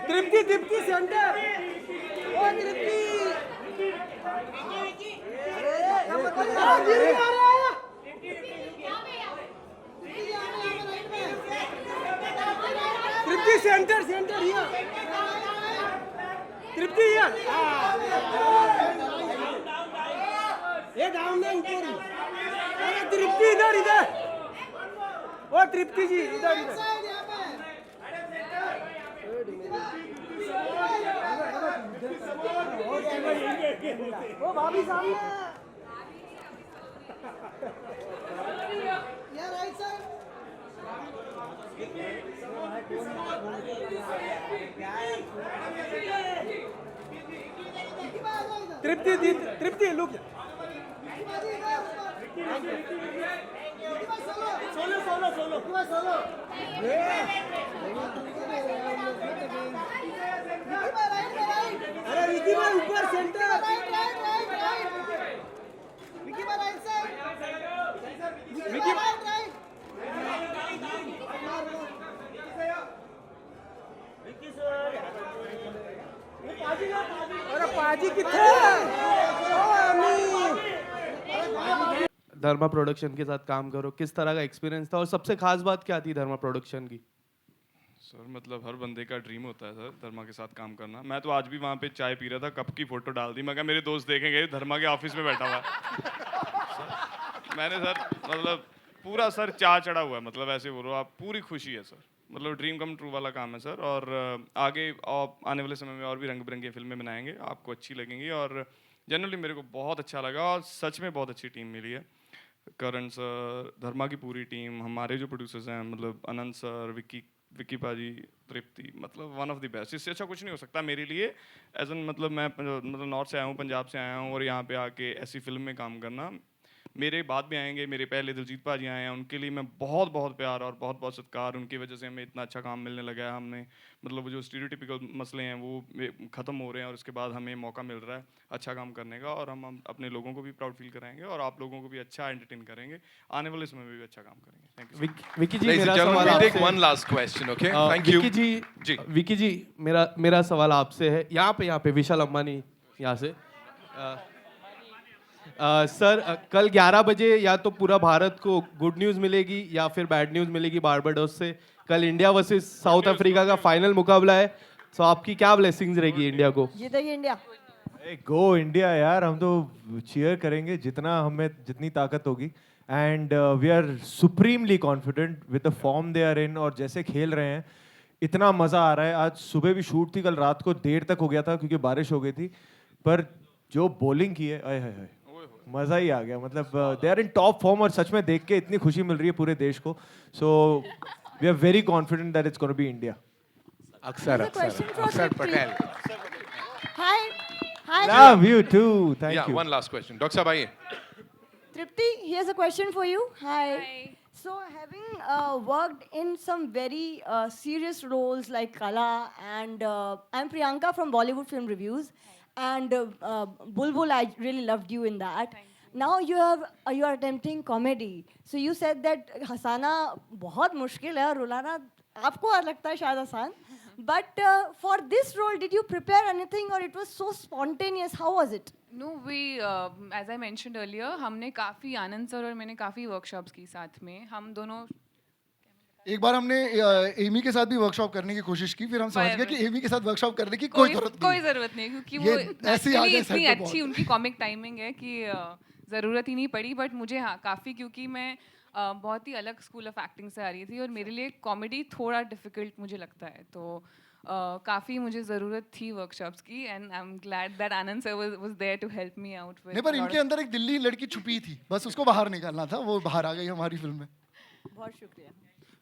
तृप्ति Tripti centre ओ Tripti Tripti centre centre here Tripti here ये down में ऊपर अरे तृप्ति इधर इधर ओ तृप्ति जी इधर इधर ओ भाभी सामने या right side Tripti Tripti look solo solo solo solo अरे विकी भाई ऊपर सेंटर विकी भाई right side Vicky right Vicky sir अरे पाजी किथे धर्मा प्रोडक्शन के साथ काम करो, किस तरह का एक्सपीरियंस था और सबसे खास बात क्या थी धर्मा प्रोडक्शन की? सर मतलब हर बंदे का ड्रीम होता है सर धर्मा के साथ काम करना। मैं तो आज भी वहाँ पे चाय पी रहा था, कप की फोटो डाल दी, मैं कहा मेरे दोस्त देखेंगे धर्मा के ऑफिस में बैठा हुआ है। मैंने सर मतलब पूरा सर चाह चढ़ा हुआ है, मतलब ऐसे बोलो आप, पूरी खुशी है सर, मतलब ड्रीम कम ट्रू वाला काम है सर। और आगे आने वाले समय में और भी रंग बिरंगी फिल्में बनाएंगे, आपको अच्छी लगेंगी। और जनरली मेरे को बहुत अच्छा लगा और सच में बहुत अच्छी टीम मिली है। करण सर, धर्मा की पूरी टीम, हमारे जो प्रोड्यूसर्स हैं मतलब अनंत सर, विक्की पाजी, तृप्ति, मतलब वन ऑफ द बेस्ट। इससे अच्छा कुछ नहीं हो सकता मेरे लिए एज एन, मतलब मैं मतलब नॉर्थ से आया हूँ, पंजाब से आया हूँ और यहाँ पे आके ऐसी फिल्म में काम करना। मेरे बाद में आएंगे, मेरे पहले दिलजीत पाजी आए हैं, उनके लिए मैं बहुत बहुत प्यार और बहुत बहुत सत्कार, उनकी वजह से हमें इतना अच्छा काम मिलने लगा है। हमने मतलब जो स्टीरियोटिपिकल मसले हैं वो ख़त्म हो रहे हैं और उसके बाद हमें मौका मिल रहा है अच्छा काम करने का। और हम अपने लोगों को भी प्राउड फील कराएंगे और आप लोगों को भी अच्छा एंटरटेन करेंगे, आने वाले समय में भी अच्छा काम करेंगे। Thank you. Vicky ji, Ladies and मेरा gentlemen, सवाल we'll take आपसे one last question, okay? Thank you. Vicky जी, मेरा सवाल आपसे है, यहाँ पे विशाल अम्बानी यहाँ से। सर कल 11 बजे या तो पूरा भारत को गुड न्यूज़ मिलेगी या फिर बैड न्यूज़ मिलेगी बारबाडोस से। कल इंडिया वर्सेस साउथ अफ्रीका का फाइनल मुकाबला है, तो आपकी क्या ब्लेसिंग्स रहेगी इंडिया को? जीतेगी इंडिया। गो इंडिया यार, हम तो चीयर करेंगे जितना हमें जितनी ताकत होगी। And we are supremely confident with the form they are in और जैसे खेल रहे हैं, इतना मज़ा आ रहा है। आज सुबह भी शूट थी, कल रात को देर तक हो गया था क्योंकि बारिश हो गई थी, पर जो बॉलिंग की है, आय हाय हाय, मज़ा ही आ गया। मतलब they are in top form और सच में देख के इतनी खुशी मिल रही है पूरे देश को। So we are very confident that it's gonna be India. Aksar Patel. Hi. Love you too. Thank Yeah, you. one last question. Dr. Saab, आइए. Tripti, here's a question for you. Hi. So, having worked in some very serious roles like Kala, and I'm Priyanka from Bollywood Film Reviews, and Bulbul, I really loved you in that. Now you are attempting comedy. So you said that हंसाना बहुत मुश्किल है और रुलाना आपको लगता है शायद आसान. But for this role, did you prepare anything or it was so spontaneous? How was it? No, we, as I mentioned earlier, हमने काफ़ी आनंद सर और मैंने काफ़ी वर्कशॉप्स की साथ में। हम दोनों एक बार हमने एमी के साथ भी वर्कशॉप करने की कोशिश की, फिर हम समझ गए कि एमी के साथ वर्कशॉप करने की कोई ज़रूरत नहीं, क्योंकि वो एक्चुअली इतनी अच्छी उनकी कॉमिक टाइमिंग है कि ज़रूरत ही नहीं पड़ी। बट मुझे हाँ काफ़ी, क्योंकि मैं बहुत ही अलग स्कूल ऑफ एक्टिंग से आ रही थी और मेरे लिए कॉमेडी थोड़ा डिफिकल्ट मुझे लगता है, तो काफ़ी मुझे ज़रूरत थी वर्कशॉप्स की and I am glad that Anand sir was there to help me out with नहीं, पर इनके अंदर एक दिल्ली लड़की छुपी थी, बस उसको बाहर निकालना था, वो बाहर आ गई हमारी फिल्म में. बहुत शुक्रिया.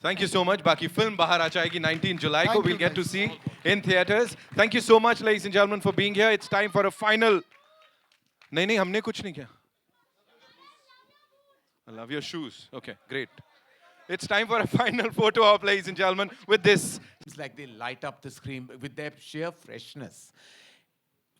Thank you so much. Baki film bahar aa jayegi 19 July ko. Thank We'll you, get to guys. see in theaters. Thank you so much, ladies and gentlemen, for being here. It's time for a final. नहीं, हमने कुछ नहीं किया. I love your shoes. Okay, great. It's time for a final photo op, ladies and gentlemen, with this. It's like they light up the screen with their sheer freshness.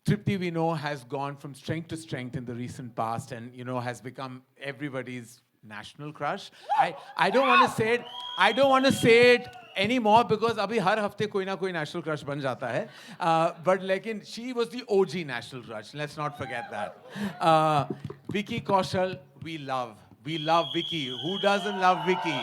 Tripti, we know, has gone from strength to strength in the recent past and, you know, has become everybody's national crush. I don't want to say it. I don't want to say it anymore because abhi har hafte koi na koi national crush ban jata hai. But lekin she was the OG national crush. Let's not forget that. Vicky Kaushal, we love. We love Vicky. Who doesn't love Vicky?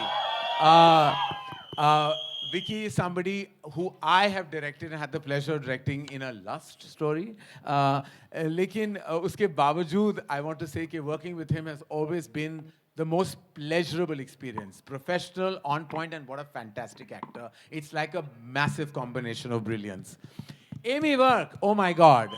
Vicky is somebody who I have directed and had the pleasure of directing in a Lust story. लेकिन उसके बावजूद I want to say कि working with him has always been the most pleasurable experience. Professional, on point, and what a fantastic actor. It's like a massive combination of brilliance. Amy Work, oh my God.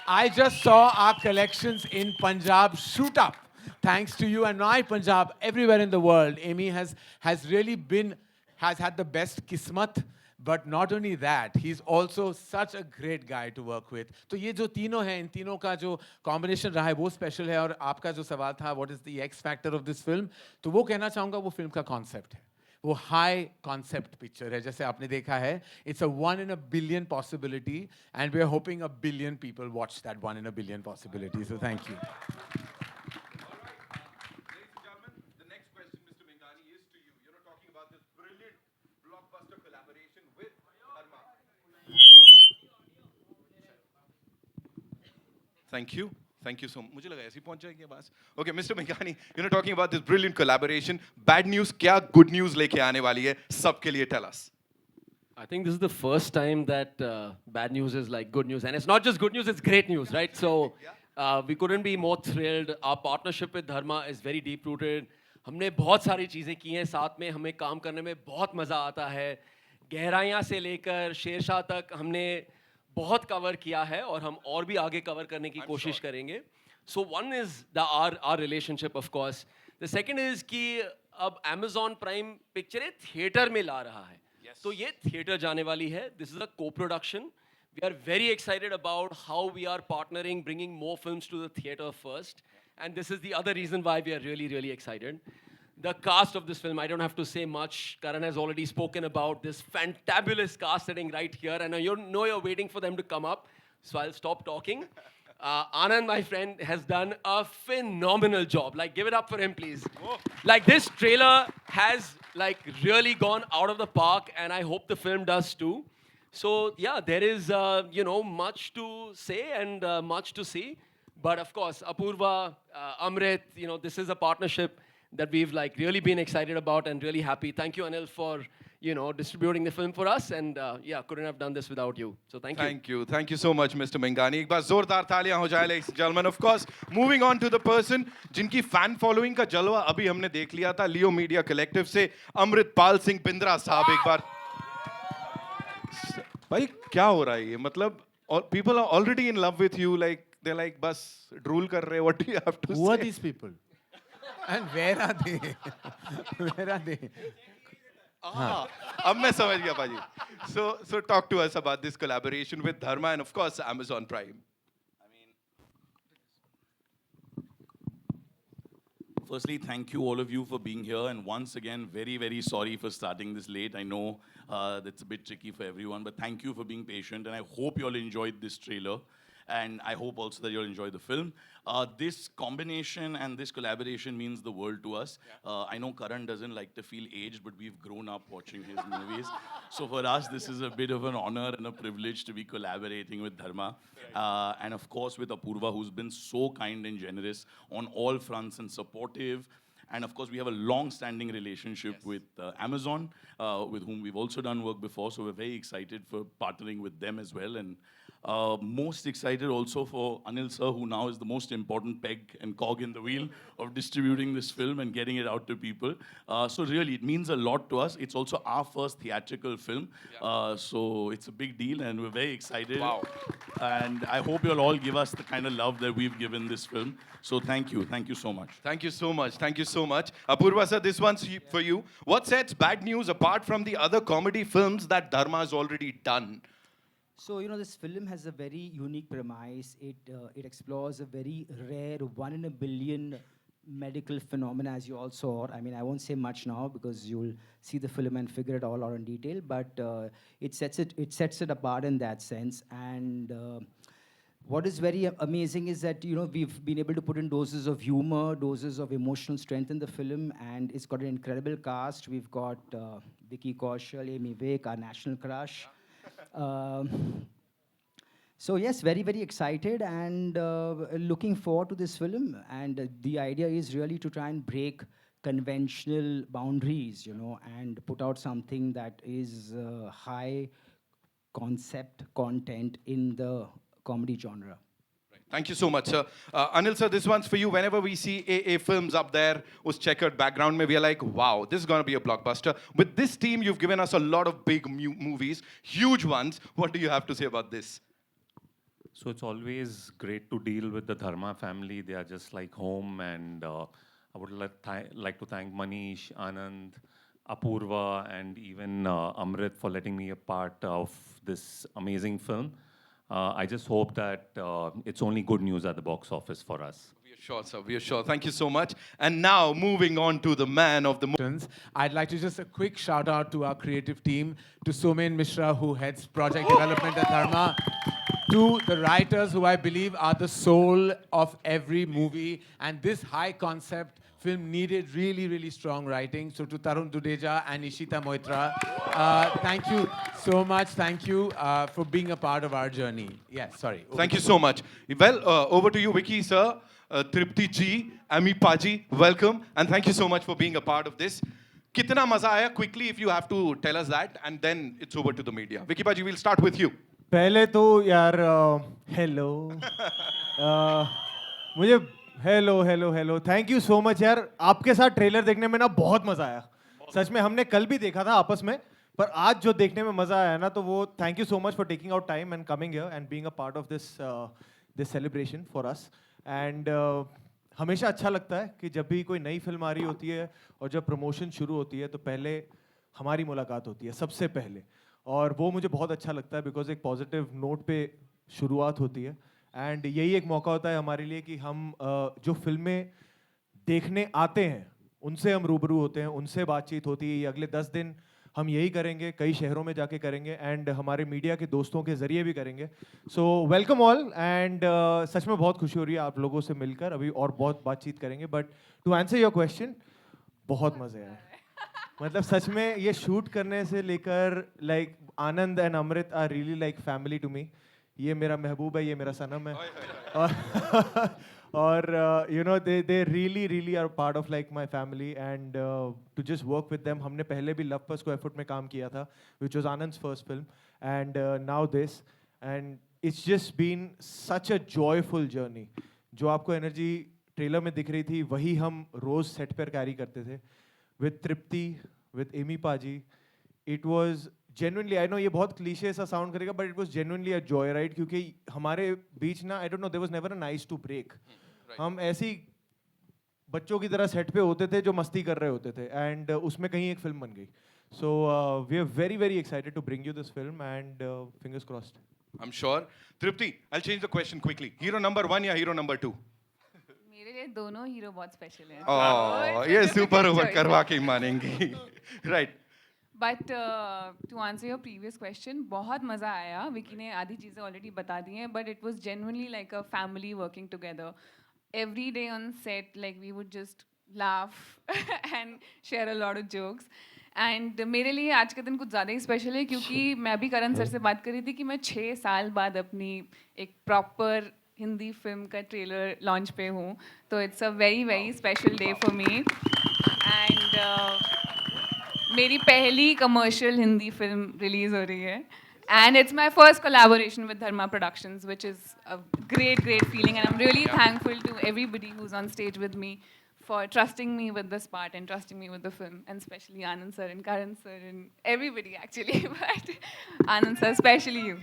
I just saw our collections in Punjab shoot up. Thanks to you and my Punjab, everywhere in the world, Amy has had the best kismat. But not only that, he's also such a great guy to work with. तो ये जो तीनों हैं, इन तीनों का जो combination रहा है वो special है. और आपका जो सवाल था, what is the X factor of this film? तो वो कहना चाहूँगा वो film का concept है. वो high concept picture है, जैसे आपने देखा है. It's a 1 in a billion possibility, and we are hoping a billion people watch that 1 in a billion possibility. So thank you. Thank you. Thank you so much. मुझे लगा ऐसे ही पहुंच जाएगी आवाज. Okay, Mr. Mengani, talking about this brilliant collaboration. Bad news क्या good news लेके आने वाली है सबके लिए, tell us. I think this is the first time that bad news is like good news. And it's not just good news, it's great news, right? So we couldn't be more thrilled. Our partnership with Dharma is very deep rooted. हमने बहुत सारी चीज़ें की हैं साथ में, हमें काम करने में बहुत मज़ा आता है. गहराइयाँ से लेकर शेरशाह तक हमने बहुत कवर किया है और हम और भी आगे कवर करने की कोशिश करेंगे. So one is our relationship, of course. The second is कि अब Amazon Prime पिक्चरें थिएटर में ला रहा है. तो ये थिएटर जाने वाली है. This is a co-production. We are very excited about how we are partnering, bringing more films to the theater first. And this is the other reason why we are really, really excited. The cast of this film, I don't have to say much. Karan has already spoken about this fantabulous cast sitting right here. And you know you're waiting for them to come up. So I'll stop talking. Anand, my friend, has done a phenomenal job. Like, give it up for him, please. Like, this trailer has, like, really gone out of the park. And I hope the film does too. So, yeah, there is, much to say and much to see. But, of course, Apurva, Amrit, this is a partnership that we've like really been excited about and really happy. Thank you, Anil, for distributing the film for us, and couldn't have done this without you. So thank you. Thank you so much, Mr. Mengani. एक बार जोरदार तालियां हो जाए, ladies and gentlemen. Of course, moving on to the person जिनकी fan following का जलवा अभी हमने देख लिया था, Leo Media Collective से अमृतपाल सिंह बिंद्रा साहब. एक बार भाई क्या हो रहा है ये, मतलब people are already in love with you, like they're like बस drool कर रहे. What do you have to say? Who are these people? And where are they? Where are they? अब मैं समझ गया पाजी. So talk to us about this collaboration with Dharma and of course Amazon Prime. Firstly, thank you all of you for being here, and once again, very, very sorry for starting this late. I know that's a bit tricky for everyone, but thank you for being patient, and I hope you all enjoyed this trailer. And I hope also that you'll enjoy the film. This combination and this collaboration means the world to us. I know Karan doesn't like to feel aged, but we've grown up watching his movies. So for us, this is a bit of an honor and a privilege to be collaborating with Dharma. And of course with Apurva, who's been so kind and generous on all fronts and supportive. And of course, we have a long-standing relationship with Amazon, with whom we've also done work before. So we're very excited for partnering with them as well. And Most excited also for Anil sir, who now is the most important peg and cog in the wheel of distributing this film and getting it out to people. So really, it means a lot to us. It's also our first theatrical film. So it's a big deal and we're very excited. Wow. And I hope you'll all give us the kind of love that we've given this film. So thank you. Thank you so much. Thank you so much. Thank you so much. Apurva sir, this one's for you. What sets Bad News apart from the other comedy films that Dharma has already done? So, this film has a very unique premise. It explores a very rare, 1 in a billion medical phenomena, as you all saw. I mean, I won't say much now because you'll see the film and figure it all out in detail. But it sets it apart in that sense. And what is very amazing is that we've been able to put in doses of humor, doses of emotional strength in the film, and it's got an incredible cast. We've got Vicky Kaushal, Amy Vick, our national crush. So yes, very, very excited and looking forward to this film. And the idea is really to try and break conventional boundaries, and put out something that is high concept content in the comedy genre. Thank you so much, sir. Anil sir, this one's for you. Whenever we see AA films up there, us checkered background, we are like, wow, this is going to be a blockbuster. With this team, you've given us a lot of big movies, huge ones. What do you have to say about this? So it's always great to deal with the Dharma family. They are just like home. And I would like to thank Manish, Anand, Apurva, and even Amrit for letting me a part of this amazing film. I just hope that it's only good news at the box office for us. We are sure, sir. We are sure. Thank you so much. And now, moving on to the man of the... I'd like to just a quick shout out to our creative team, to Somen Mishra, who heads project development at Dharma, to the writers who I believe are the soul of every movie. And this high concept film needed really, really strong writing. So to Tarun Dudeja and Ishita Moitra, thank you so much. Thank you for being a part of our journey. Yes, sorry. Thank you so much. Well, over to you, Vicky, sir. Tripti ji, Ami Paji, welcome. And thank you so much for being a part of this. Kitna maza aaya? Quickly, if you have to tell us that. And then it's over to the media. Vicky Paji, we'll start with you. पहले तो यार hello मुझे hello thank you so much यार. आपके साथ trailer देखने में ना बहुत मजा आया. सच में हमने कल भी देखा था आपस में, पर आज जो देखने में मजा आया ना, तो वो thank you so much for taking out time and coming here and being a part of this celebration for us. And हमेशा अच्छा लगता है कि जब भी कोई नई फिल्म आ रही होती है और जब प्रमोशन शुरू होती है तो पहले हमारी मुलाकात होती है सबसे पहले, और वो मुझे बहुत अच्छा लगता है बिकॉज एक पॉजिटिव नोट पे शुरुआत होती है. एंड यही एक मौका होता है हमारे लिए कि हम जो फिल्में देखने आते हैं उनसे हम रूबरू होते हैं, उनसे बातचीत होती है. ये अगले 10 दिन हम यही करेंगे, कई शहरों में जाके करेंगे एंड हमारे मीडिया के दोस्तों के ज़रिए भी करेंगे. So welcome all and such में बहुत खुशी हो रही है आप लोगों से मिलकर. अभी और बहुत बातचीत करेंगे, but to answer your question, बहुत मज़े आए. मतलब सच में ये शूट करने से लेकर like Anand and Amrit are really like family to me. ये मेरा महबूब है, ये मेरा सनम है. और you know they really are part of like my family and to just work with them. हमने पहले भी लव पर स्क्वायर फुट में काम किया था, which was Anand's first film, and now this, and it's just been such a joyful journey. जो आपको एनर्जी ट्रेलर में दिख रही थी वही हम रोज सेट पर कैरी करते थे विद तृप्ति, विद एमी पाजी. It was genuinely, I know ये बहुत क्लीशे सा साउंड करेगा, but it was genuinely a joy ride, क्योंकि हमारे बीच ना, I don't know, there was never a nice to break. हम ऐसी बच्चों की तरह सेट पे होते थे जो मस्ती कर रहे होते थे, एंड उसमें कहीं एक फिल्म बन गई. So we are very excited to bring you this film and fingers crossed. I'm sure. Tripti, I'll change the question quickly. Hero number 1 या hero number 2? मेरे लिए दोनों हीरो बहुत स्पेशल हैं. Oh, ये सुपर ओवर करवा के मानेंगी. Right. But to answer your previous question, बहुत मज़ा आया. विकी ने आधी चीज़ें ऑलरेडी बता दी हैं, but it was genuinely like a family working together. Every day on set, like we would just laugh and share a lot of jokes. And मेरे लिए आज का दिन कुछ ज़्यादा ही स्पेशल है, क्योंकि मैं भी करण सर से बात कर रही थी कि मैं 6 साल बाद अपनी एक प्रॉपर हिंदी फिल्म का ट्रेलर लॉन्च पे हूँ. तो it's a very special day for me. And मेरी पहली कमर्शियल हिंदी फिल्म रिलीज़ हो रही है, And it's my first collaboration with Dharma Productions, which is a great, great feeling. And I'm really thankful to everybody who's on stage with me for trusting me with this part and trusting me with the film, and especially Anand sir and Karan sir and everybody actually, but Anand sir, especially you.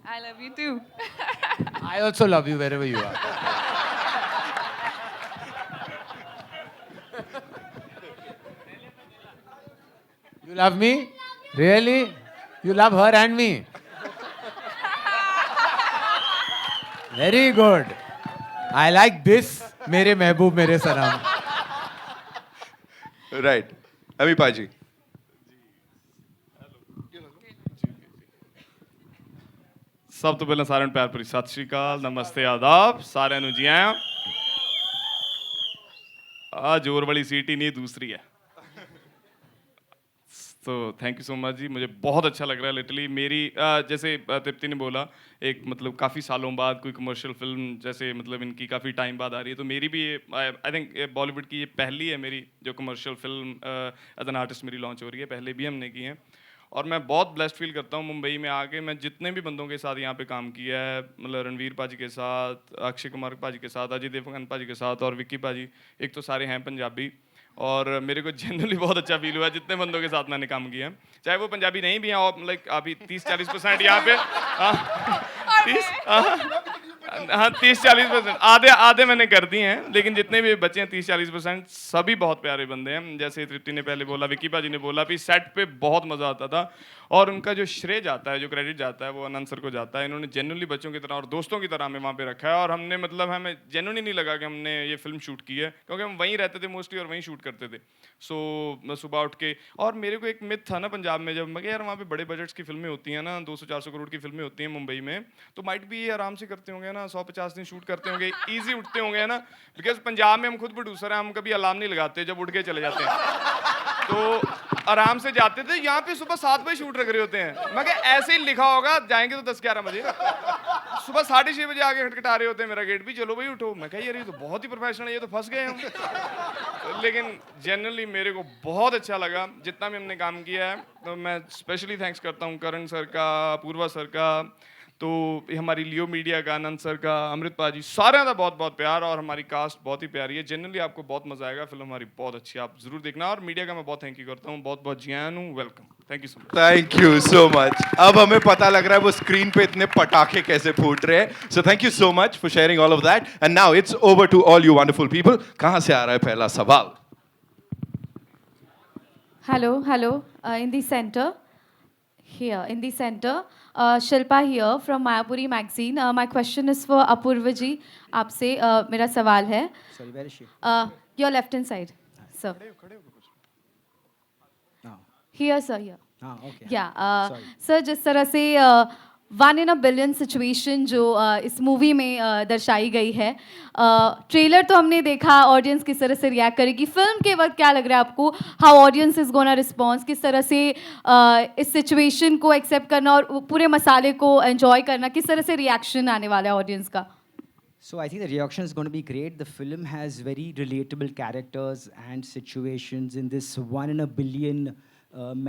I love you too. I also love you wherever you are. You love me? Really? You love her and me? Very good. I like this. मेरे महबूब मेरे सनम. Right. अमी पाजी. ਸਭ ਤੋਂ ਪਹਿਲਾਂ ਸਾਰਿਆਂ ਨੂੰ ਪਿਆਰ ਭਰੀ ਸਤਿ ਸ਼੍ਰੀ ਅਕਾਲ, ਨਮਸਤੇ, ਆਦਾਬ, ਸਾਰਿਆਂ ਨੂੰ ਜੀ ਆਇਆਂ। ਆ जोर वाली सीट ही नहीं, दूसरी है। तो थैंक यू सो मच जी, मुझे बहुत अच्छा लग रहा है। लिटरली मेरी जैसे तृप्ति ने बोला, एक मतलब काफ़ी सालों बाद कोई कमर्शियल फिल्म जैसे मतलब इनकी काफ़ी टाइम बाद आ रही है, तो मेरी भी ये आई थिंक बॉलीवुड की ये पहली है मेरी जो commercial film as an artist मेरी लॉन्च हो रही है। पहले भी हमने की है और मैं बहुत ब्लेस्ड फील करता हूँ मुंबई में आके। मैं जितने भी बंदों के साथ यहाँ पे काम किया है, मतलब रणवीर पाजी के साथ, अक्षय कुमार पाजी के साथ, अजय देवगन पाजी के साथ और विक्की पाजी, एक तो सारे हैं पंजाबी, और मेरे को जनरली बहुत अच्छा फील हुआ जितने बंदों के साथ मैंने काम किया, चाहे वो पंजाबी नहीं भी हैं, और लाइक अभी 30-40% यहाँ पे 30-40% आधे मैंने कर दिए हैं, लेकिन जितने भी बच्चे हैं 30-40% सभी बहुत प्यारे बंदे हैं। जैसे तृप्ति ने पहले बोला, विक्की पाजी ने बोला भी सेट पे बहुत मज़ा आता था, और उनका जो श्रेय जाता है, जो क्रेडिट जाता है, वो आनंद सर को जाता है। इन्होंने जेन्युइनली बच्चों की तरह और दोस्तों की तरह हमें वहाँ पे रखा है, और हमने मतलब हमें जेन्युइनली नहीं लगा कि हमने ये फिल्म शूट की है, क्योंकि हम वहीं रहते थे मोस्टली और वहीं शूट करते थे। सो मैं सुबह उठ के, और मेरे को एक मिथ था ना पंजाब में, जब मैं यार वहाँ पे बड़े बजट्स की फिल्में होती हैं ना, 200-400 करोड़ की फिल्में होती हैं मुंबई में, तो माइट भी ये आराम से करते होंगे ना, 150 दिन शूट करते होंगे, ईजी उठते होंगे ना, बिकॉज पंजाब में हम खुद प्रोड्यूसर हैं, हम कभी अलार्म नहीं लगाते, जब उठ के चले जाते हैं, तो आराम से जाते थे। यहाँ पे सुबह 7 बजे शूट रख रहे होते हैं, मैं क्या ऐसे ही लिखा होगा जाएंगे तो 10-11 बजे, सुबह 6:30 बजे आके खटखटा रहे होते हैं मेरा गेट भी, चलो भाई उठो। मैं कहा यार ये तो बहुत ही प्रोफेशनल है, ये तो फंस गए हम। लेकिन जनरली मेरे को बहुत अच्छा लगा जितना भी हमने काम किया है। तो मैं स्पेशली थैंक्स करता हूँ करण सर का, अपूर्वा सर का, तो हमारी लियो मीडिया का, आनंद सर का, अमृत पाजी, सारे का बहुत बहुत प्यार, और हमारी कास्ट बहुत ही प्यारी है। जनरली आपको बहुत मजा आएगा, फिल्म हमारी बहुत अच्छी है, आप जरूर देखना। और मीडिया का मैं बहुत थैंक यू करता हूँ, बहुत बहुत जियान हूँ, welcome, thank you so much. Thank you so much. अब हमें पता लग रहा है वो स्क्रीन पे इतने पटाखे कैसे फूट रहे हैं। So thank you so much for sharing all of that, and now it's over to all you wonderful people. कहां से आ रहा है पहला सवाल? Hello, in the center, here, in the center, Shilpa here from Mayapuri magazine. My question is for Apurva ji. आपसे मेरा सवाल है. Sorry, where is she? Your left hand side, sir. No. Here, sir, here. Okay. Yeah, Sorry. sir, जिस तरह से 1 in a billion situation जो इस movie में दर्शाई गई है, ट्रेलर तो हमने देखा, ऑडियंस किस तरह से रिएक्ट करेगी, फिल्म के वक्त क्या लग रहा है आपको, how audience is gonna response, किस तरह से इस सिचुएशन को एक्सेप्ट करना और पूरे मसाले को एंजॉय करना, किस तरह से रिएक्शन आने वाला है ऑडियंस का? So I think the reaction is going to be great. The film has very relatable characters and situations in this 1 in a billion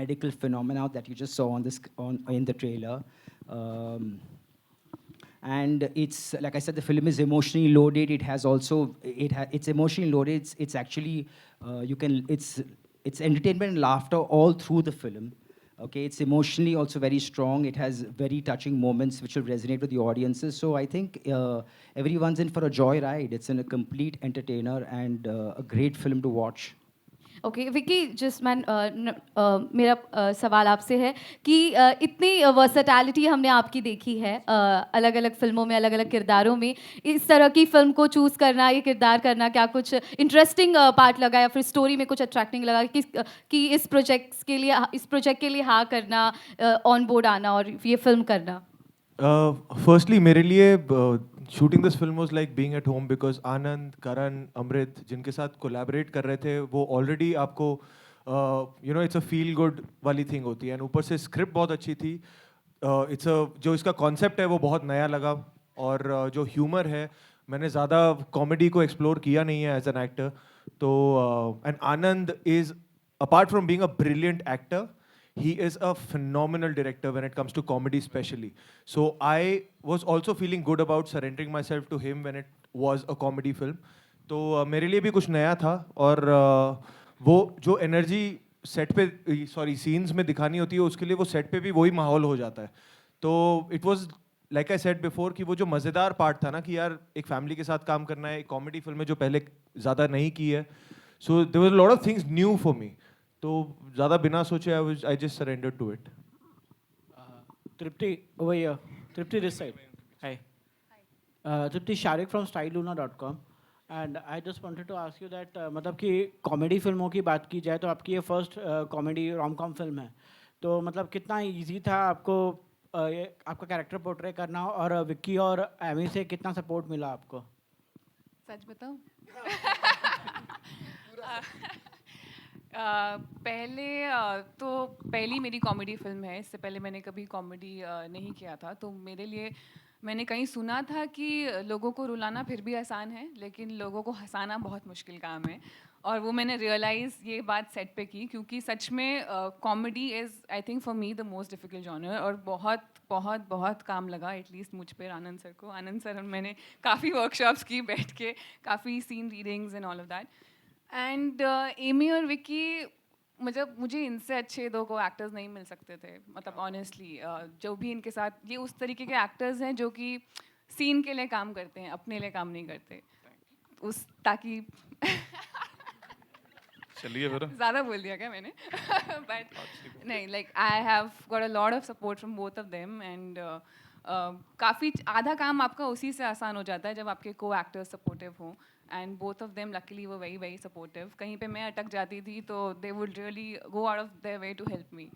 medical phenomena that you just saw in the trailer. And it's like I said, the film is emotionally loaded. It has also it's emotionally loaded. It's actually it's entertainment and laughter all through the film. Okay, it's emotionally also very strong. It has very touching moments which will resonate with the audiences. So I think everyone's in for a joy ride. It's a complete entertainer and a great film to watch. Okay Vicky, just man मेरा सवाल आपसे है कि इतनी versatility हमने आपकी देखी है अलग अलग फिल्मों में, अलग अलग किरदारों में, इस तरह की फिल्म को चूज़ करना, ये किरदार करना, क्या कुछ इंटरेस्टिंग पार्ट लगा या फिर स्टोरी में कुछ अट्रैक्टिंग लगा कि इस प्रोजेक्ट के लिए हाँ करना, ऑन बोर्ड आना और ये फिल्म करना? फर्स्टली मेरे लिए shooting this film was like being at home, because Anand, Karan, Amrit जिनके साथ कोलैबोरेट कर रहे थे वो ऑलरेडी आपको you know it's a feel good वाली थिंग होती है, एंड ऊपर से स्क्रिप्ट बहुत अच्छी थी। इट्स जो इसका कॉन्सेप्ट है वो बहुत नया लगा, और जो ह्यूमर है, मैंने ज़्यादा कॉमेडी को एक्सप्लोर किया नहीं है एज एन एक्टर, तो and Anand is apart from being a brilliant actor, he is a phenomenal director when it comes to comedy especially. So I was also feeling good about surrendering myself to him when it was a comedy film. तो मेरे लिए भी कुछ नया था और वो जो एनर्जी सेट पे सॉरी सीन्स में दिखानी होती है उसके लिए वो सेट पे भी वही माहौल हो जाता है. तो it was like I said before कि वो जो मज़ेदार पार्ट था ना कि यार एक फैमिली के साथ काम करना है, एक कॉमेडी फिल्म है जो पहले ज़्यादा नहीं की है. So there was a lot of things new for me. तो ज़्यादा बिना सोचे I just surrendered to it. Tripti, over here. Tripti, this side. Hi. Tripti, Sharik from styleluna.com. And I just wanted to ask you that मतलब कि comedy फिल्मों की बात की जाए तो आपकी ये first comedy rom com film है. तो मतलब कितना इजी था आपको ये आपका कैरेक्टर पोर्ट्रे करना और विक्की और एमी से कितना सपोर्ट मिला आपको? सच बताऊं? पहले तो पहली मेरी कॉमेडी फिल्म है. इससे पहले मैंने कभी कॉमेडी नहीं किया था. तो मेरे लिए मैंने कहीं सुना था कि लोगों को रुलाना फिर भी आसान है लेकिन लोगों को हंसाना बहुत मुश्किल काम है. और वो मैंने रियलाइज़ ये बात सेट पे की क्योंकि सच में comedy is I think for me the most difficult genre. और बहुत बहुत बहुत काम लगा एटलीस्ट मुझ पर आनंद सर को. आनंद सर मैंने काफ़ी वर्कशॉप्स की बैठ के, काफ़ी scene readings and all of that. And Amy और विक्की मतलब मुझे इनसे अच्छे दो को एक्टर्स नहीं मिल सकते थे. मतलब ऑनेस्टली जो भी इनके साथ ये उस तरीके के एक्टर्स हैं जो कि सीन के लिए काम करते हैं, अपने लिए काम नहीं करते. उस ताकि चलिए फिर ज़्यादा बोल दिया क्या मैंने? बट नहीं, like I have got a lot of support from both of them. And काफ़ी आधा काम आपका उसी से आसान हो जाता है जब आपके को एक्टर्स सपोर्टिव हों. And both of them luckily वो वेरी वेरी सपोर्टिव. कहीं पे मैं अटक जाती थी तो they would really go out of their way to help me.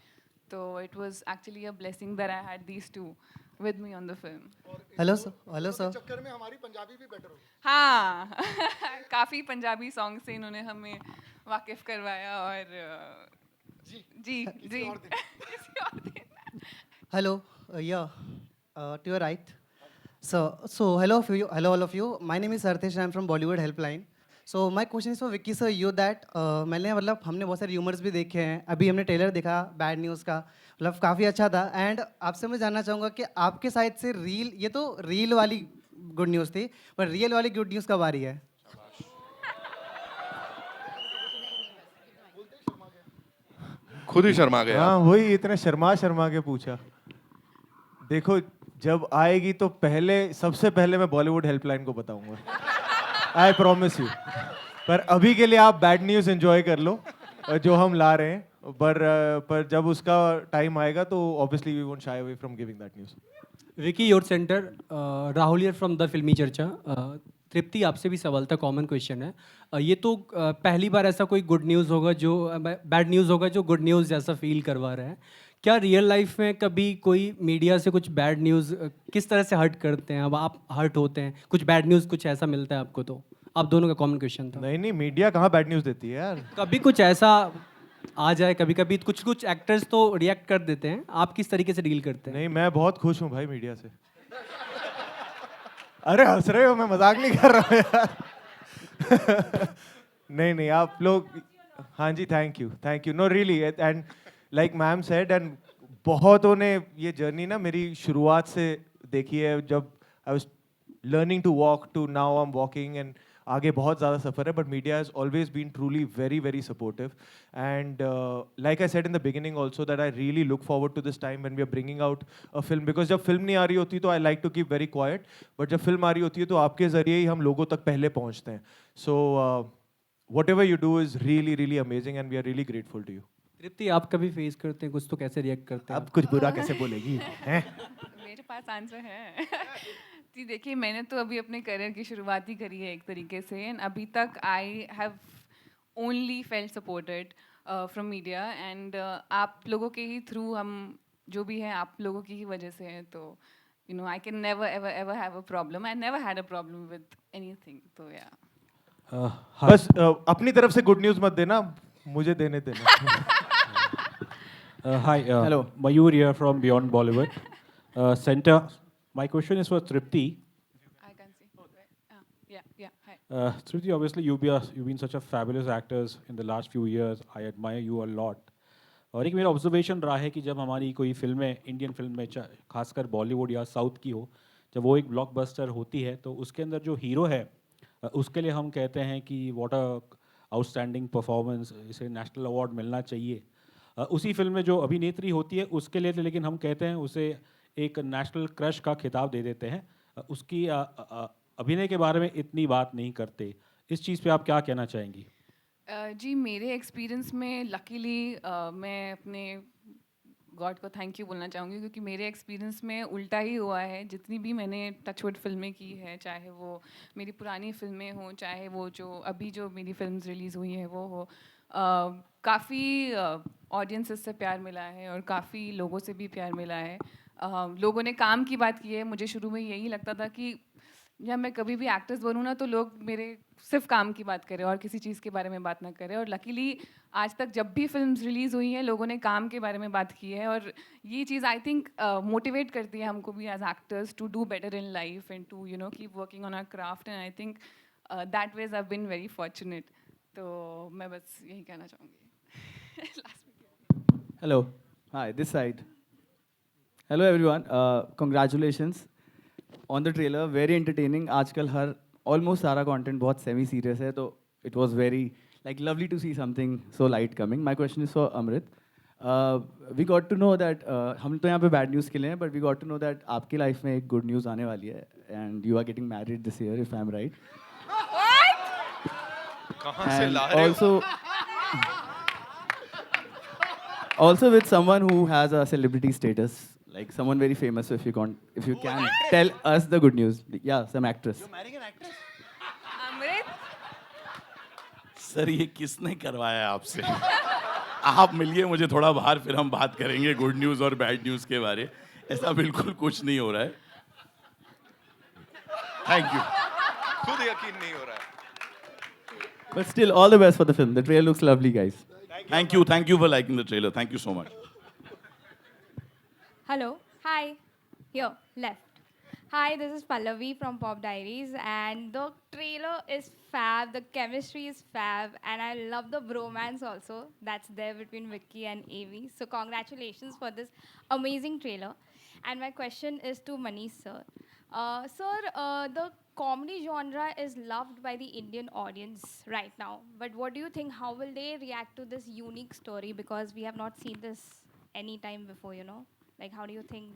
तो it was actually a blessing that I had these two with me on the film. Hello sir. चक्कर में हमारी पंजाबी भी बेटर हो. हाँ काफ़ी पंजाबी सॉन्ग से इन्होंने हमें वाकिफ़ करवाया. और जी जी Hello, yeah, to your right. So hello all of you. My name is Sarthesh and I'm from Bollywood Helpline. So my question is for Vicky sir, you that मैंने मतलब हमने बहुत सारे र्यूमर्स भी देखे हैं. अभी हमने ट्रेलर देखा बैड न्यूज़ का, मतलब काफ़ी अच्छा था. एंड आपसे मैं जानना चाहूँगा कि आपके साइड से रील, ये तो रील वाली गुड न्यूज़ थी, पर रियल वाली गुड न्यूज़ कब आ रही है? खुद ही शर्मा गया. हाँ वही इतने शर्मा के पूछा. देखो जब आएगी तो सबसे पहले मैं बॉलीवुड हेल्पलाइन को बताऊंगा. I promise you. पर अभी के लिए आप बैड न्यूज़ एंजॉय कर लो जो हम ला रहे हैं. पर जब उसका टाइम आएगा तो obviously we won't shy away from giving that news. Vicky your centre. Rahul here from the Filmi Charcha. तृप्ति आपसे भी सवाल था, कॉमन क्वेश्चन है. ये तो पहली बार ऐसा कोई गुड न्यूज़ होगा जो बैड न्यूज़ होगा जो गुड न्यूज़ जैसा फील करवा रहा है. क्या रियल लाइफ में कभी कोई मीडिया से कुछ बैड न्यूज़ किस तरह से हर्ट करते हैं? अब आप हर्ट होते हैं, कुछ बैड न्यूज़ कुछ ऐसा मिलता है आपको? तो आप दोनों का कॉमन क्वेश्चन था. नहीं मीडिया कहाँ बैड न्यूज़ देती है यार. कभी कुछ ऐसा आ जाए, कभी कुछ एक्टर्स तो रिएक्ट कर देते हैं. आप किस तरीके से डील करते हैं? नहीं मैं बहुत खुश हूँ भाई मीडिया से. अरे हंस रहे हो, मैं मजाक नहीं कर रहा हूँ यार. नहीं आप लोग. हाँ जी thank you. No really. And like ma'am said, and बहुतों ने ये जर्नी ना मेरी शुरुआत से देखी है. जब I was learning to walk to now I am walking, and आगे बहुत ज़्यादा सफ़र है. But media has always been truly very very supportive. And like I said in the beginning also that I really look forward to this time when we are bringing out a film. Because जब film नहीं आ रही होती तो I like to keep very quiet, but जब film आ रही होती है तो आपके ज़रिए ही हम लोगों तक पहले पहुँचते हैं. So whatever you do is really really amazing and we are really grateful to you. Tripti आप कभी फेस करते हैं कुछ तो कैसे रिएक्ट करते हैं? अब कुछ बुरा कैसे बोलेगी हैं? मेरे पास आंसर है. जी देखिए, मैंने तो अभी अपने करियर की शुरुआत ही करी है एक तरीके से. एंड अभी तक I have only felt supported from media. And आप लोगों के ही थ्रू हम जो भी हैं आप लोगों की ही वजह से हैं. तो you know I can never ever ever have a problem. I never had a problem with anything. तो या बस अपनी तरफ से गुड न्यूज़ मत देना, मुझे देने देना. Hi, hello. Mayur here from Beyond Bollywood Center. My question is for Tripti. I can see. Yeah. Hi. Tripti, obviously you've been such a fabulous actor in the last few years. I admire you a lot. और एक मेरा observation रहा है कि जब हमारी कोई फिल्में इंडियन फिल्म में खासकर बॉलीवुड या साउथ की हो, जब वो एक ब्लॉकबस्टर होती है तो उसके अंदर जो हीरो है उसके लिए हम कहते हैं कि व्हाट अ आउटस्टैंडिंग परफॉर्मेंस, इसे नेशनल अवार्ड मिलना चाहिए। उसी फिल्म में जो अभिनेत्री होती है उसके लिए लेकिन हम कहते हैं उसे एक नेशनल क्रश का खिताब दे देते हैं। उसकी अभिनय के बारे में इतनी बात नहीं करते। इस चीज़ पे आप क्या कहना चाहेंगी? जी मेरे एक्सपीरियंस में लकीली मैं अपने गॉड को थैंक यू बोलना चाहूँगी, क्योंकि मेरे एक्सपीरियंस में उल्टा ही हुआ है। जितनी भी मैंने टचवुड फिल्में की है, चाहे वो मेरी पुरानी फिल्में हों, चाहे वो जो अभी जो मेरी फिल्म्स रिलीज़ हुई हैं वो हो, काफ़ी ऑडियंसेस से प्यार मिला है और काफ़ी लोगों से भी प्यार मिला है। लोगों ने काम की बात की है। मुझे शुरू में यही लगता था कि जब मैं कभी भी एक्ट्रेस बनूँ ना तो लोग मेरे सिर्फ काम की बात करें और किसी चीज़ के बारे में बात ना करें। और लकीली आज तक जब भी फिल्म्स रिलीज़ हुई हैं लोगों ने काम के बारे में बात की है, और ये चीज़ आई थिंक मोटिवेट करती है हमको भी as actors to do better in life and to keep working on our craft. And I think that ways I been very fortunate. तो मैं बस यही कहना चाहूँगी। Hello, hi, this side. Hello everyone, congratulations on the trailer, very entertaining. आजकल हर almost सारा content बहुत semi serious है, तो it was very lovely to see something so light coming. My question is for Amrit. We got to know that हम तो यहाँ पे bad news के लिए हैं, but we got to know that आपकी life में एक good news आने वाली है, and you are getting married this year if I'm right. कहाँ से ला रहे हो? Also with someone who has a celebrity status, like someone very famous. So if you can tell us the good news. Yeah, some actress. You're marrying an actress? Amrit? Sir ये किसने करवाया आपसे? आप मिलिए मुझे थोड़ा बाहर, फिर हम बात करेंगे गुड न्यूज़ और बैड न्यूज़ के बारे। ऐसा बिल्कुल कुछ नहीं हो रहा है। Thank you. खुद यकीन नहीं हो रहा है। But still, all the best for the film. The trailer looks lovely, guys. Thank you for liking the trailer. Thank you so much. Hello. Hi. Here, left. Hi, this is Pallavi from Pop Diaries, and the trailer is fab. The chemistry is fab, and I love the bromance also that's there between Vicky and Avi. So congratulations for this amazing trailer. And my question is to Manish sir. Sir, the comedy genre is loved by the Indian audience right now. But what do you think? How will they react to this unique story? Because we have not seen this any time before, Like, how do you think?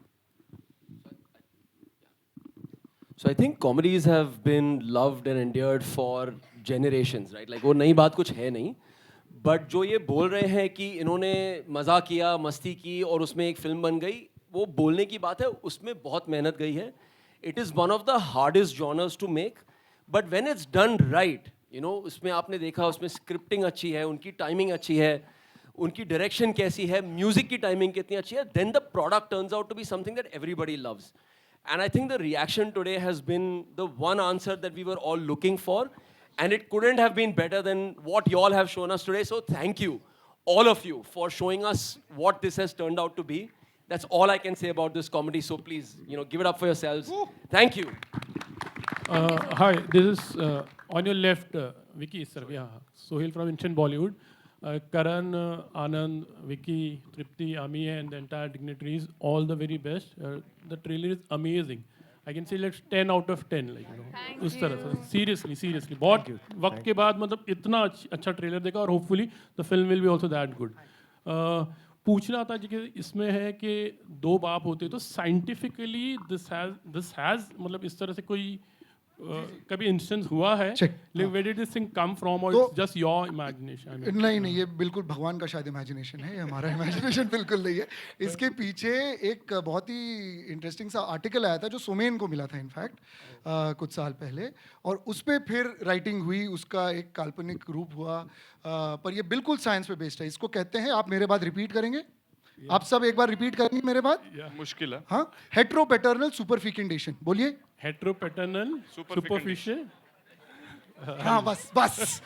So I think comedies have been loved and endured for generations, right? Like वो नई बात कुछ है नहीं, but जो ये बोल रहे हैं कि इन्होंने मज़ा किया, मस्ती की और उसमें एक फिल्म बन गई, वो बोलने की बात है, उसमें बहुत मेहनत गई है. It is one of the hardest genres to make, but when it's done right, उसमें आपने देखा उसमें स्क्रिप्टिंग अच्छी है, उनकी टाइमिंग अच्छी है, उनकी डायरेक्शन कैसी है, म्यूजिक की टाइमिंग कितनी अच्छी है, then the product turns out to be something that everybody loves. And I think the reaction today has been the one answer that we were all looking for, and it couldn't have been better than what you all have shown us today. So thank you, all of you, for showing us what this has turned out to be. That's all I can say about this comedy. So please, give it up for yourselves. Thank you. Hi, this is on your left, Vicky Sarvia, Sohail from Instant Bollywood. Karan, Anand, Vicky, Tripti, Ami, and the entire dignitaries, all the very best. The trailer is amazing. I can say 10 out of 10, उस तरह से seriously बहुत वक्त के बाद मतलब इतना अच्छा ट्रेलर देखा, और hopefully the film will be also that good. पूछना था कि इसमें है कि दो बाप होते तो scientifically this has मतलब इस तरह से कोई कभी इंस्टेंस हुआ है, लेकिन where did this thing come from, or it's just your imagination? नहीं, ये बिल्कुल भगवान का शायद इमेजिनेशन है, ये हमारा इमेजिनेशन बिल्कुल नहीं है. इसके पीछे एक बहुत ही इंटरेस्टिंग सा आर्टिकल आया था जो सोमेन को मिला था इनफैक्ट कुछ साल पहले, और उस पर फिर राइटिंग हुई, उसका एक काल्पनिक रूप हुआ, पर ये बिल्कुल साइंस पे बेस्ड है. इसको कहते हैं, आप मेरे बाद रिपीट करेंगे, आप सब एक बार रिपीट करेंगे मेरे बाद. मुश्किल है. हाँ, हेट्रोपैटर्नल सुपरफिकेंडेशन. बोलिए. हेट्रोपैटर्नल सुपरफिशियल. हाँ, बस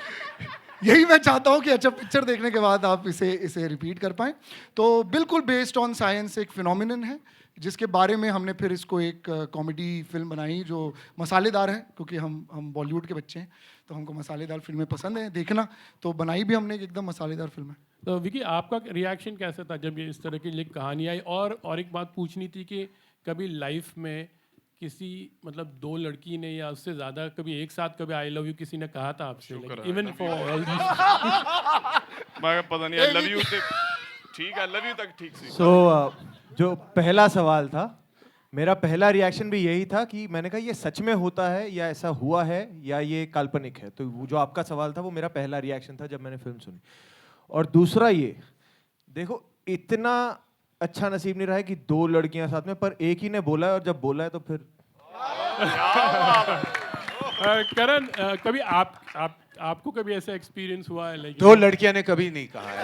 यही मैं चाहता हूँ कि अच्छा पिक्चर देखने के बाद आप इसे रिपीट कर पाएं. तो बिल्कुल बेस्ड ऑन साइंस एक फिनोमिनन है, जिसके बारे में हमने फिर इसको एक कॉमेडी फिल्म बनाई जो मसालेदार है, क्योंकि हम बॉलीवुड के बच्चे हैं तो हमको मसालेदार फिल्में पसंद हैं देखना, तो बनाई भी हमने एकदम मसालेदार फिल्म है. तो विकी आपका रिएक्शन कैसा था जब ये इस तरह की कहानी आई? और एक बात पूछनी थी कि कभी लाइफ में किसी मतलब दो लड़की ने या उससे ज़्यादा कभी एक साथ कभी आई लव यू किसी ने कहा था आपसे? इवन फॉर ऑल मैं पता नहीं आई लव यू से ठीक है, आई लव यू तक ठीक सी। सो जो पहला सवाल था, मेरा पहला रिएक्शन भी यही था कि मैंने कहा ये सच में होता है या ऐसा हुआ है या ये काल्पनिक है। तो जो आपका सवाल था वो मेरा पहला रिएक्शन था जब मैंने फिल्म सुनी। और दूसरा ये देखो, इतना अच्छा नसीब नहीं रहा है कि दो लड़कियां साथ में, पर एक ही ने बोला है और जब बोला है तो फिर करण कभी आपको कभी ऐसा एक्सपीरियंस हुआ है? लाइक दो लड़कियां ने कभी नहीं कहा है।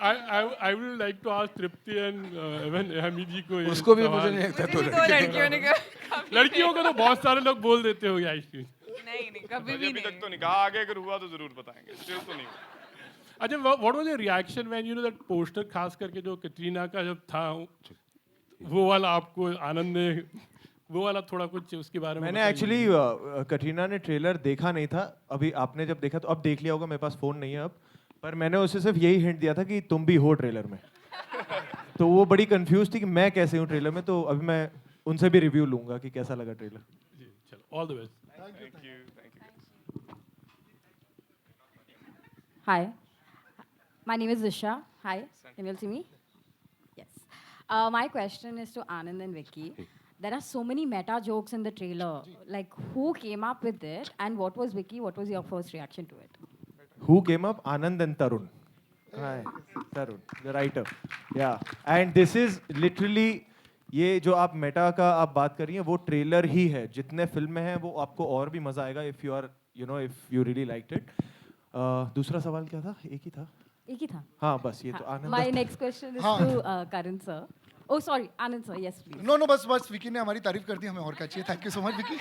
I would like to ask Tripti and even Hami जी को ये उसको भी सवाल। मुझे नहीं लगता दो लड़कियों ने लड़कियों को तो बहुत सारे लोग बोल देते हो आइसक्रीम। नहीं कभी भी अभी तक तो नहीं कहा, आगे अगर हुआ तो जरूर बताएंगे, स्टिल तो नहीं हुआ। अच्छा, what was your reaction when you know that poster खास करके जो कैटरीना का जब था वो वाला, आपको आनंद ने वो वाला थोड़ा कुछ उसके बारे में? मैंने एक्चुअली कटरीना ने ट्रेलर देखा नहीं था, अभी आपने जब देखा तो अब देख लिया होगा, मेरे पास फोन नहीं है अब, पर मैंने उसे सिर्फ यही हिंट दिया था कि तुम भी हो ट्रेलर में। तो वो बड़ी कंफ्यूज थी कि मैं कैसे हूँ ट्रेलर में, तो अभी मैं उनसे भी रिव्यू लूंगा कि कैसा लगा ट्रेलर। जी चलो, all the best. Thank you. Hi, my name is Disha. Hi, can you all see me? Yes. My question is to Anand and Vicky. There are so many meta jokes in the trailer. Like, who came up with it, and what was Vicky? What was your first reaction to it? Who came up? Anand and Tarun. Hi, Tarun, the writer. Yeah, and this is literally ये जो आप Meta का आप बात कर रही हैं वो ट्रेलर ही है। जितने फिल्म में है वो आपको और भी मजा आएगा if you are, you know, if you really liked it. दूसरा सवाल क्या था? एक ही था? एक ही था। हाँ बस ये तो आनंद। My next question is to Karan sir. Oh sorry, Anand sir. Yes please. No बस विकी ने हमारी तारीफ कर दी, हमें और क्या चाहिए। Thank you so much Vicky.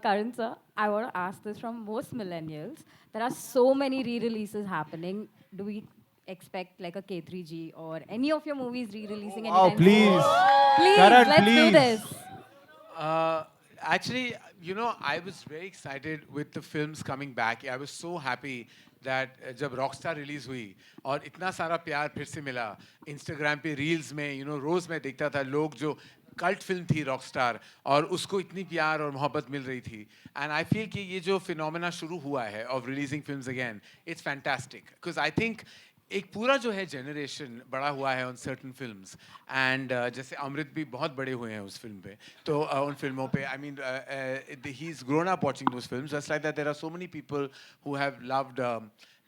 Karan sir, I want to ask this from most millennials. There are so many re-releases happening. Do we expect like a K3G or any of your movies re-releasing anytime soon? Please. Please, Karan, let's please. do this. Actually, you know, I was very excited with the films coming back. I was so happy that जब Rockstar release हुई और इतना सारा प्यार फिर से मिला Instagram पे रील्स में, you know, रोज मैं देखता था लोग जो कल्ट फिल्म थी रॉकस्टार और उसको इतनी प्यार और मोहब्बत मिल रही थी। एंड आई फील कि ये जो फिनोमेना शुरू हुआ है of releasing films again, it's fantastic because I think एक पूरा जो है जनरेशन बड़ा हुआ है ऑन सर्टन फिल्म्स एंड जैसे अमृत भी बहुत बड़े हुए हैं उस फिल्म पे, तो उन फिल्मों पे I mean he is grown up watching those films just like that there are so many people who have loved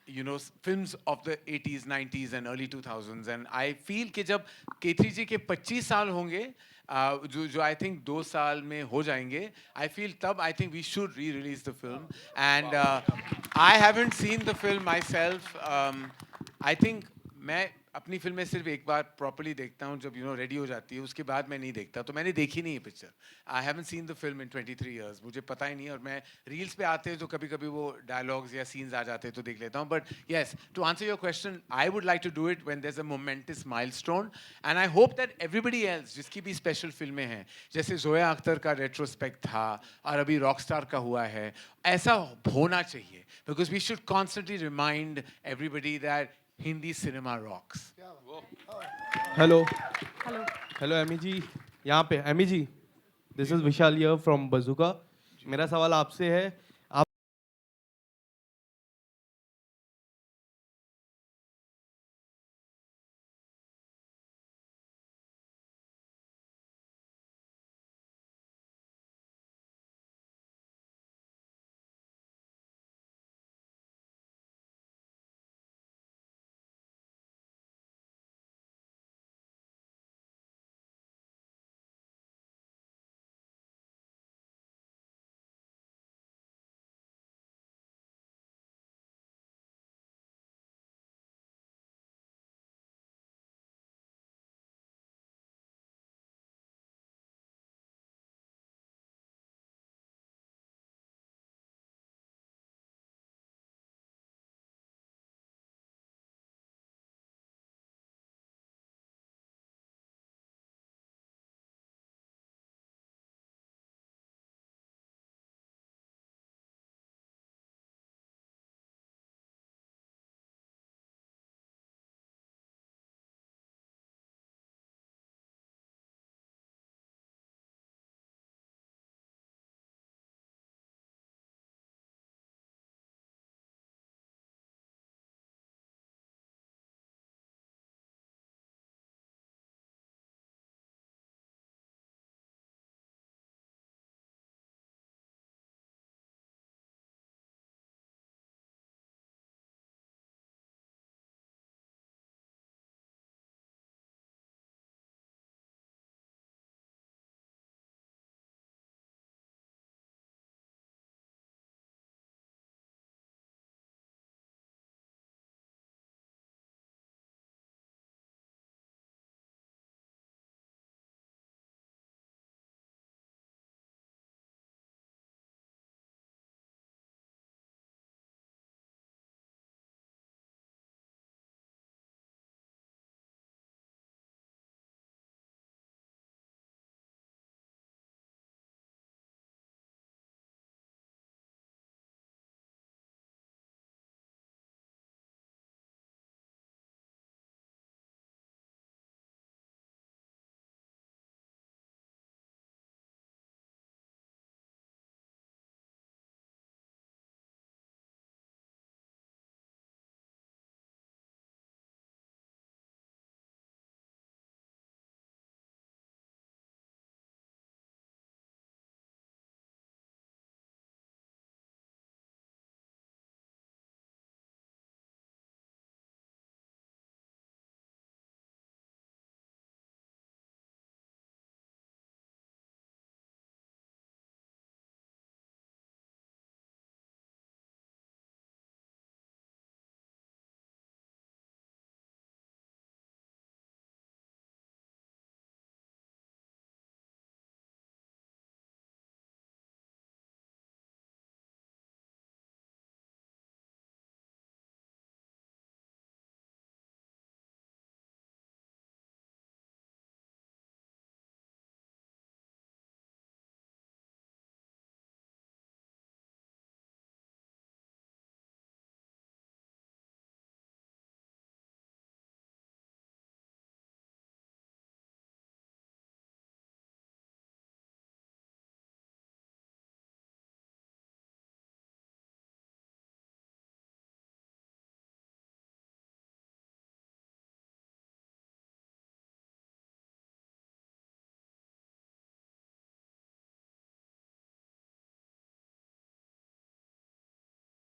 you know films of the 80s 90s and early 2000s and I feel कि जब K3G के 25 साल होंगे जो I think 2 साल में हो जाएंगे, I feel तब I think we should re-release the film and I haven't seen the film myself. I think मैं अपनी फिल्में सिर्फ एक बार प्रॉपर्ली देखता हूँ जब रेडी हो जाती है, उसके बाद मैं नहीं देखता, तो मैंने देखी नहीं है picture. I haven't seen the film in 23 years, मुझे पता ही नहीं है, और मैं रील्स पे आते हैं तो कभी कभी वो डायलॉग्स या सीन्स आ जाते हैं तो देख लेता हूँ। But yes, to answer your question, I would like to do it when there is a momentous milestone and I hope that everybody else जिसकी भी स्पेशल फिल्में हैं, जैसे जोया अख्तर का रेट्रोस्पेक्ट था और अभी रॉकस्टार का हुआ है, ऐसा होना चाहिए because we should constantly remind everybody that Hindi cinema rocks. Hello hello Amy ji, यहाँ पे Amy ji, this is Vishal here from Bazooka. मेरा सवाल आपसे है